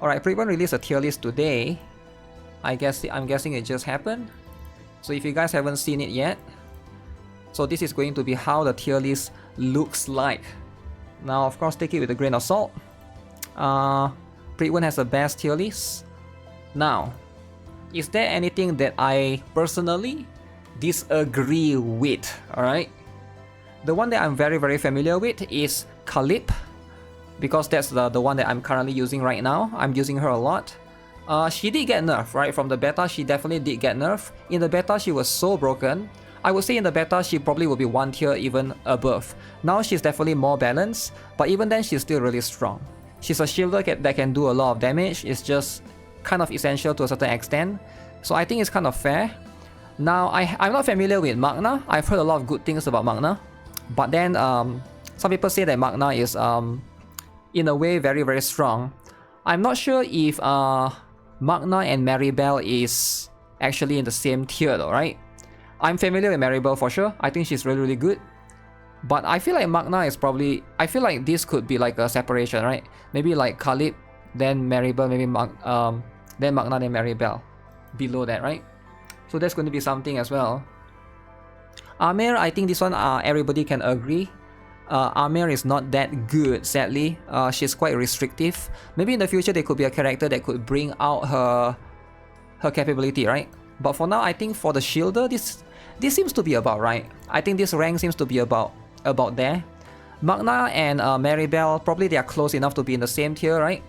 Alright, Prydwen released a tier list today. I'm guessing it just happened. So if you guys haven't seen it yet, so this is going to be how the tier list looks like. Now, of course, take it with a grain of salt. Prydwen has the best tier list. Now, is there anything that I personally disagree with? Alright, the one that I'm very familiar with is Kalip, because that's the one that I'm currently using right now. I'm using her a lot. She did get nerfed, right? From the beta, she definitely did get nerfed. In the beta, she was so broken. I would say in the beta, she probably will be one tier even above. Now she's definitely more balanced, but even then, she's still really strong. She's a shielder that can do a lot of damage. It's just kind of essential to a certain extent. So I think it's kind of fair. Now, I'm not familiar with Magna. I've heard a lot of good things about Magna. But then, some people say that Magna is, in a way, very strong. I'm not sure if Magna and Maribel is actually in the same tier though, right? I'm familiar with Maribel for sure. I think she's really good. But I feel like Magna is probably... I feel like this could be like a separation, right? Maybe like Kalip, then Maribel, maybe then Magna, then Maribel. Below that, right? So that's going to be something as well. Amir, I think this one everybody can agree. Amir is not that good, sadly. She's quite restrictive. Maybe in the future there could be a character that could bring out her capability, right? But for now, I think for the shielder, this seems to be about right. I think this rank seems to be about there. Magna and Maribel, probably they are close enough to be in the same tier, right?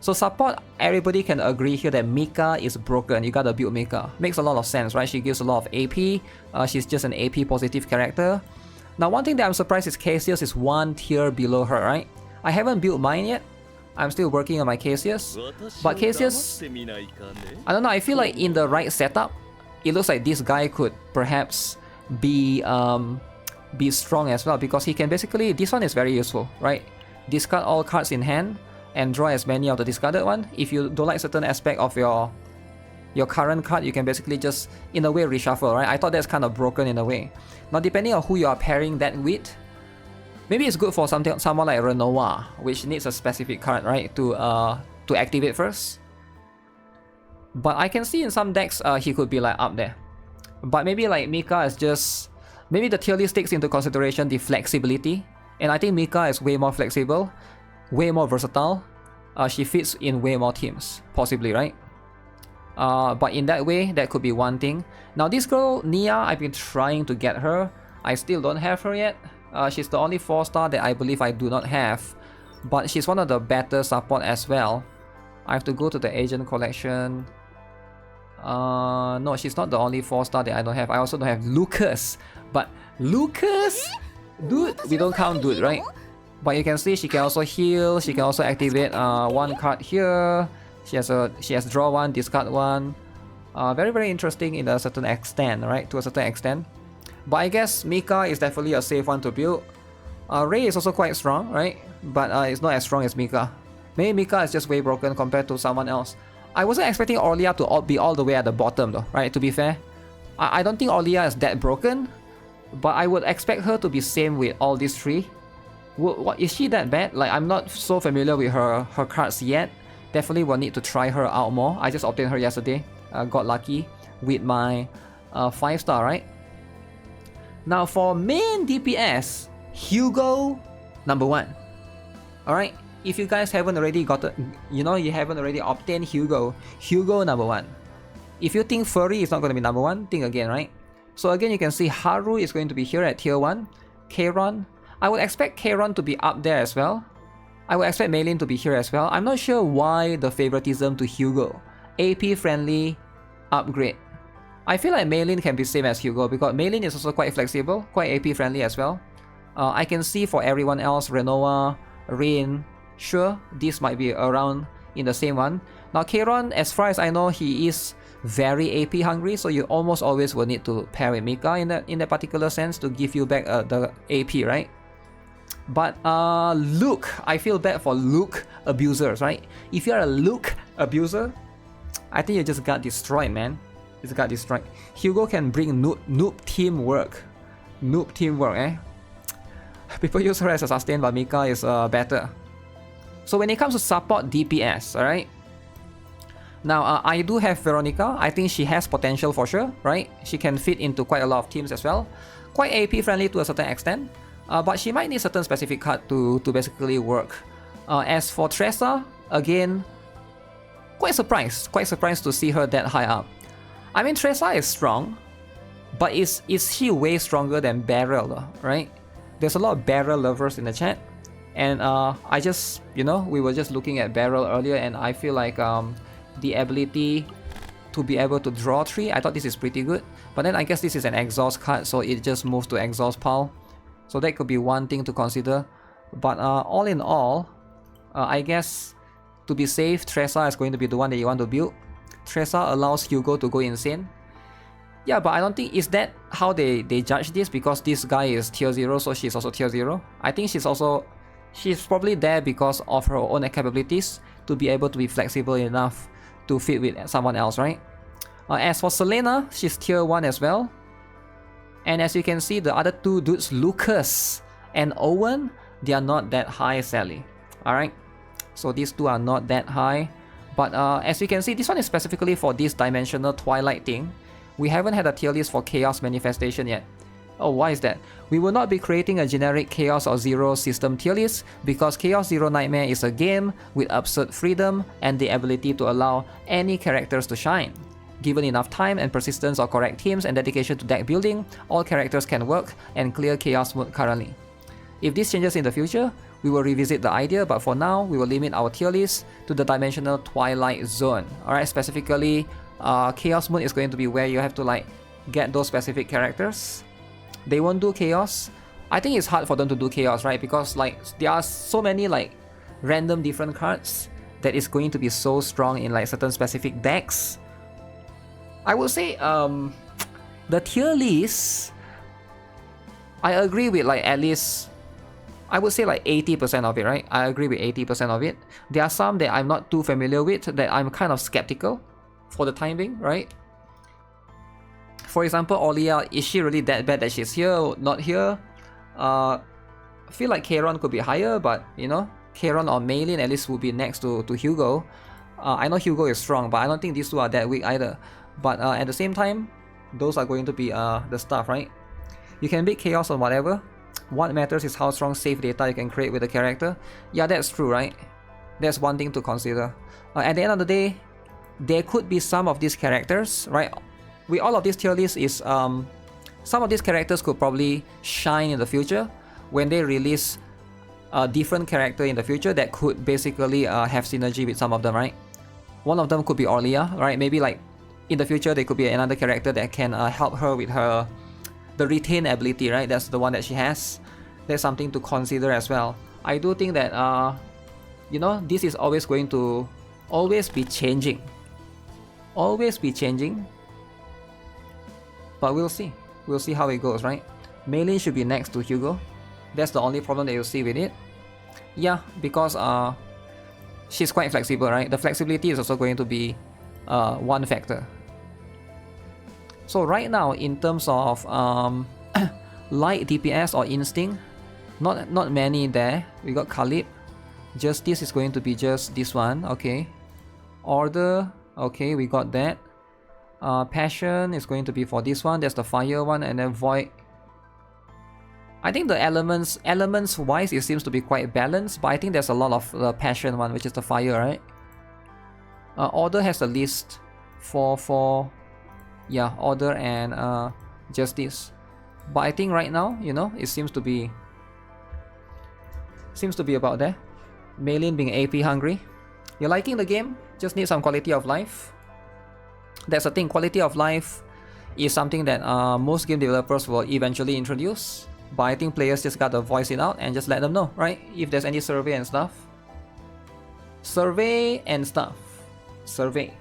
So support, everybody can agree here that Mika is broken. You gotta build Mika. Makes a lot of sense, right? She gives a lot of AP. She's just an AP positive character. Now, one thing that I'm surprised is Cassius is one tier below her, right? I haven't built mine yet. I'm still working on my Cassius. But Cassius, I don't know, I feel like in the right setup, it looks like this guy could perhaps be strong as well, because he can basically, this one is very useful, right? Discard all cards in hand and draw as many of the discarded one. If you don't like certain aspect of your current card, you can basically just, in a way, reshuffle, right? I thought that's kind of broken in a way. Now, depending on who you are pairing that with, maybe it's good for someone like Renoir, which needs a specific card, right, to activate first. But I can see in some decks, he could be like up there. But maybe like Mika is just, maybe the tier list takes into consideration the flexibility, and I think Mika is way more flexible, way more versatile. She fits in way more teams, possibly, right? But in that way, that could be one thing. Now this girl, Nia, I've been trying to get her. I still don't have her yet. She's the only 4-star that I believe I do not have. But she's one of the better support as well. I have to go to the agent collection. No, she's not the only 4-star that I don't have. I also don't have Lucas. But Lucas? Dude, we don't count dude, right? But you can see she can also heal. She can also activate one card here. She has draw one, discard one. Very interesting in a certain extent, right? To a certain extent. But I guess Mika is definitely a safe one to build. Ray is also quite strong, right? But it's not as strong as Mika. Maybe Mika is just way broken compared to someone else. I wasn't expecting Orlia to be all the way at the bottom though, right? To be fair. I don't think Orlia is that broken. But I would expect her to be same with all these three. What is she that bad? Like, I'm not so familiar with her cards yet. Definitely will need to try her out more. I just obtained her yesterday. Got lucky with my 5-star, right? Now for main DPS, Hugo number 1. Alright, if you guys haven't already you haven't already obtained Hugo number 1. If you think Furry is not going to be number 1, think again, right? So again, you can see Haru is going to be here at tier 1. Kayron, I would expect Kayron to be up there as well. I would expect Maylin to be here as well. I'm not sure why the favoritism to Hugo. AP friendly upgrade. I feel like Maylin can be same as Hugo because Maylin is also quite flexible, quite AP friendly as well. I can see for everyone else, Renoir, Rain, sure, this might be around in the same one. Now Kayron, as far as I know, he is very AP hungry, so you almost always will need to pair with Mika in that particular sense to give you back the AP, right? But Luke, I feel bad for Luke abusers, right? If you're a Luke abuser, I think you just got destroyed, man. You just got destroyed. Hugo can bring noob teamwork. Noob teamwork, eh? People use her as a sustain, but Mika is better. So when it comes to support DPS, alright? Now, I do have Veronica. I think she has potential for sure, right? She can fit into quite a lot of teams as well. Quite AP friendly to a certain extent, but she might need certain specific card to basically work. As for Tressa, again, quite surprised to see her that high up. I mean, Tressa is strong, but is she way stronger than Beryl, right? There's a lot of Beryl lovers in the chat, and I just, we were just looking at Beryl earlier, and I feel like the ability to be able to draw 3, I thought this is pretty good. But then I guess this is an exhaust card, so it just moves to exhaust pile. So that could be one thing to consider. But all in all, I guess to be safe, Tressa is going to be the one that you want to build. Tressa allows Hugo to go insane. Yeah, but I don't think, is that how they judge this? Because this guy is tier 0, so she's also tier 0. I think she's probably there because of her own capabilities to be able to be flexible enough to fit with someone else, right? As for Selena, she's tier 1 as well. And as you can see, the other two dudes, Lucas and Owen, they are not that high, Sally. Alright? So these two are not that high. But as you can see, this one is specifically for this dimensional Twilight thing. We haven't had a tier list for Chaos Manifestation yet. Oh, why is that? We will not be creating a generic Chaos or Zero system tier list because Chaos Zero Nightmare is a game with absurd freedom and the ability to allow any characters to shine. Given enough time and persistence or correct teams and dedication to deck building, all characters can work and clear Chaos mode currently. If this changes in the future, we will revisit the idea, but for now, we will limit our tier list to the dimensional Twilight Zone. Alright, specifically, Chaos mode is going to be where you have to like get those specific characters. They won't do Chaos. I think it's hard for them to do Chaos, right? Because like there are so many like random different cards that is going to be so strong in like certain specific decks. I would say the tier list, I agree with like at least, I would say like 80% of it, right? I agree with 80% of it. There are some that I'm not too familiar with that I'm kind of skeptical for the time being, right? For example, Olia, is she really that bad that she's here, not here? I feel like Kayron could be higher, but Kayron or Maylin at least would be next to Hugo. I know Hugo is strong, but I don't think these two are that weak either. But at the same time, those are going to be the stuff, right? You can beat Chaos or whatever. What matters is how strong save data you can create with the character. Yeah, that's true, right? That's one thing to consider. At the end of the day, there could be some of these characters, right? With all of this tier list is some of these characters could probably shine in the future when they release a different character in the future that could basically have synergy with some of them, right? One of them could be Orlia, right? Maybe like in the future there could be another character that can help her with the retain ability, right? That's the one that she has. That's something to consider as well. I do think that this is always going to be changing. Always be changing. But we'll see. We'll see how it goes, right? Maylin should be next to Hugo. That's the only problem that you'll see with it. Yeah, because she's quite flexible, right? The flexibility is also going to be one factor. So right now, in terms of light DPS or instinct, not many there. We got Khalib. Justice is going to be just this one, okay. Order, okay, we got that. Passion is going to be for this one. That's the fire one, and then Void. I think the elements wise it seems to be quite balanced, but I think there's a lot of the passion one, which is the fire, right? Order has a list for yeah, order and justice. But I think right now, it seems to be about there. Maylin being AP hungry. You're liking the game? Just need some quality of life. That's the thing, quality of life is something that most game developers will eventually introduce. But I think players just gotta voice it out and just let them know, right? If there's any survey and stuff. Survey and stuff. Survey.